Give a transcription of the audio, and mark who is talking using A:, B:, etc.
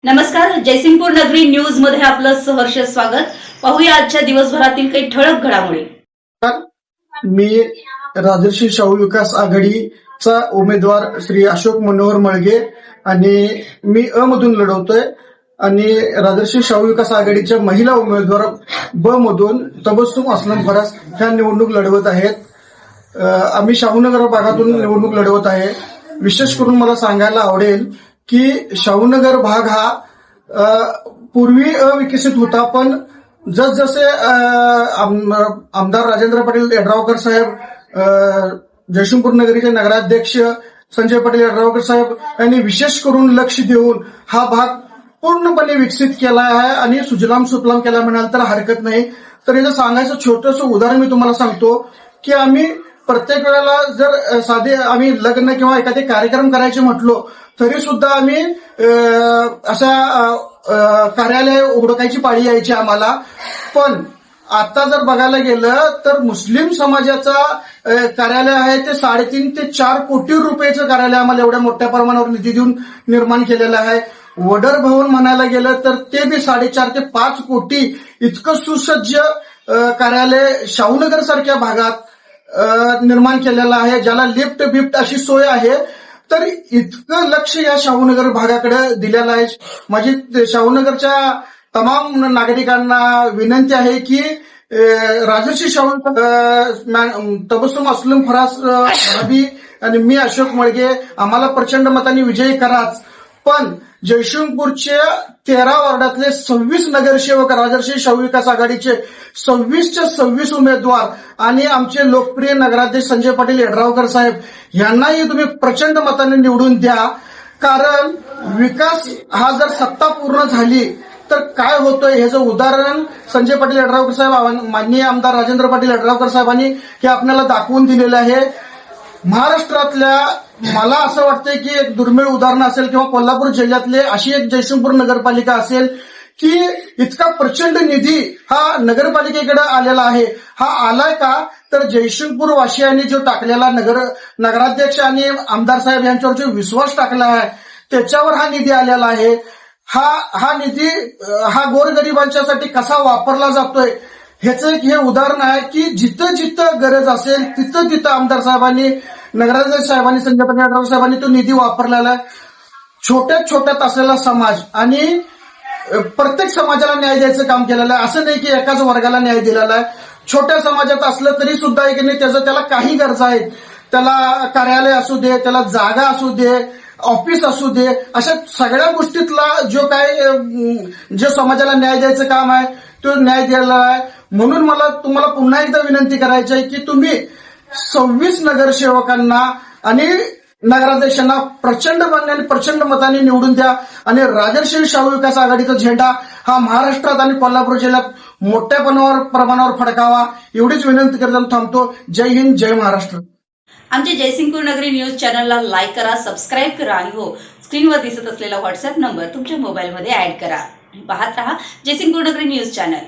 A: नमस्कार, जयसिंगपूर नगरी न्यूज मध्ये आपलं सहर्ष स्वागत. पाहूया आजच्या दिवसभरातील काही ठळक घडामोडी.
B: मी राजर्षी शाहू विकास आघाडीचा उमेदवार श्री अशोक मनोहर मळगे आणि मी अ मधून लढवतोय आणि राजर्षी शाहू विकास आघाडीच्या महिला उमेदवार ब मधून तबस्सुम असलम फरास ह्या निवडणूक लढवत आहेत. आम्ही शाहूनगर भागातून निवडणूक लढवत आहे. विशेष करून मला सांगायला आवडेल की शाहूनगर भाग हा पूर्वी अविकसित होता, पण जसजसे आमदार राजेंद्र पाटील यड्रावकर साहेब, जयसिंगपूर नगरीचे नगराध्यक्ष संजय पाटील यड्रावकर साहेब यांनी विशेष करून लक्ष देऊन हा भाग पूर्णपणे विकसित केला आहे आणि सुजलाम सुफलाम केला म्हणाल तर हरकत नाही. तर याचं सांगायचं छोटंसं उदाहरण मी तुम्हाला सांगतो की आम्ही प्रत्येक वेळेला जर साधे आम्ही लग्न किंवा एखादे कार्यक्रम करायचे म्हटलो तरी सुद्धा आम्ही अशा कार्यालय उघडकायची पाळी यायची आम्हाला. पण आता जर बघायला गेलं तर मुस्लिम समाजाचा कार्यालय आहे ते 3.5 ते 4 कोटी रुपयाचं कार्यालय आम्हाला एवढ्या मोठ्या प्रमाणावर निधी देऊन निर्माण केलेलं आहे. वडर भवन म्हणायला गेलं तर ते बी 4.5 ते 5 कोटी इतकं सुसज्ज कार्यालय शाहूनगर सारख्या भागात निर्माण केलेलं आहे, ज्याला लिफ्ट बिफ्ट अशी सोय आहे. तर इतकं लक्ष या शाहूनगर भागाकडे दिलेलं आहे. माझी शाहूनगरच्या तमाम नागरिकांना विनंती आहे की राजर्षी शाहू तबस्सुम असलम फरास भाभी आणि मी अशोक मळगे आम्हाला प्रचंड मतांनी विजयी कराच. पण जयसिंगपूरच्या 13 वॉर्डातले 26 नगरसेवक राजर्षी शाहू विकास आघाडीचे 26च्या 26 उमेदवार आणि आमचे लोकप्रिय नगराध्यक्ष संजय पाटील यड्रावकर साहेब यांनाही तुम्ही प्रचंड मतांनी निवडून द्या. कारण विकास हा जर सत्ता पूर्ण झाली तर काय होतंय ह्याचं उदाहरण संजय पाटील यड्रावकर साहेब, माननीय आमदार राजेंद्र पाटील यड्रावकर साहेबांनी हे आपल्याला दाखवून दिलेलं आहे. महाराष्ट्रातल्या मला असं वाटतंय की एक दुर्मिळ उदाहरण असेल किंवा कोल्हापूर जिल्ह्यातले अशी एक जयसिंगपूर नगरपालिका असेल की इतका प्रचंड निधी हा नगरपालिकेकडे आलेला आहे. हा आलाय का तर जयसिंगपूर वासियांनी जो टाकलेला नगराध्यक्ष आणि आमदार साहेब यांच्यावर जो विश्वास टाकला आहे त्याच्यावर हा निधी आलेला आहे. हा निधी हा गोरगरिबांच्यासाठी कसा वापरला जातोय ह्याचं एक हे उदाहरण आहे की जिथं जिथं गरज असेल तिथं तिथं आमदार साहेबांनी, नगराध्यक्ष साहेबांनी, संजय पाटील यड्रावकर साहेबांनी तो निधी वापरलेला आहे. छोट्यात छोट्यात असलेला समाज आणि प्रत्येक समाजाला न्याय द्यायचं काम केलेलं आहे. असं नाही की एकाच वर्गाला न्याय दिलेला आहे. छोट्या समाजात असलं तरी सुद्धा एक नाही त्याला काही गरजा आहेत. त्याला कार्यालय असू दे, त्याला जागा असू दे, ऑफिस असू दे, अशा सगळ्या गोष्टीतला जो समाजाला न्याय द्यायचं काम आहे तो न्याय द्यायला आहे. म्हणून मला तुम्हाला पुन्हा एकदा विनंती करायची आहे की तुम्ही 26 नगरसेवकांना आणि नगराध्यक्षांना प्रचंड मतांनी निवडून द्या आणि राजर्षी शाहू विकास आघाडीचा झेंडा हा महाराष्ट्रात आणि कोल्हापूर जिल्ह्यात मोठ्या प्रमाणावर फडकावा एवढीच विनंती करताना थांबतो. जय हिंद, जय महाराष्ट्र.
A: आमच्या जयसिंगपूर नगरी न्यूज चॅनलला लाईक करा, सबस्क्राईब करा आणि हो, स्क्रीनवर दिसत असलेला व्हॉट्सअप नंबर तुमच्या मोबाईलमध्ये ऍड करा. पाहत रहा जयसिंगपूर नगरी न्यूज चॅनल.